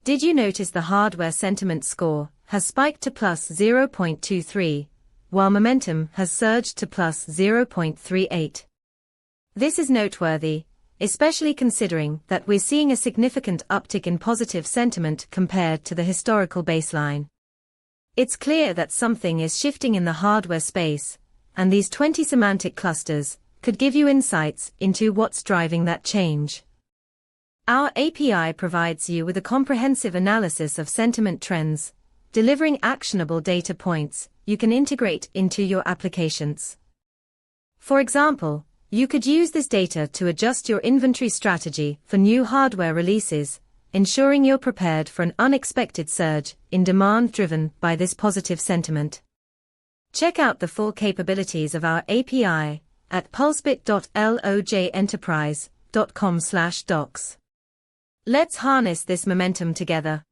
Did you notice the hardware sentiment score has spiked to plus 0.23, while momentum has surged to plus 0.38? This is noteworthy, especially considering that we're seeing a significant uptick in positive sentiment compared to the historical baseline. It's clear that something is shifting in the hardware space, and these 20 semantic clusters could give you insights into what's driving that change. Our API provides you with a comprehensive analysis of sentiment trends, delivering actionable data points you can integrate into your applications. For example, you could use this data to adjust your inventory strategy for new hardware releases, ensuring you're prepared for an unexpected surge in demand driven by this positive sentiment. Check out the full capabilities of our API at pulsebit.logenterprise.com/docs. Let's harness this momentum together.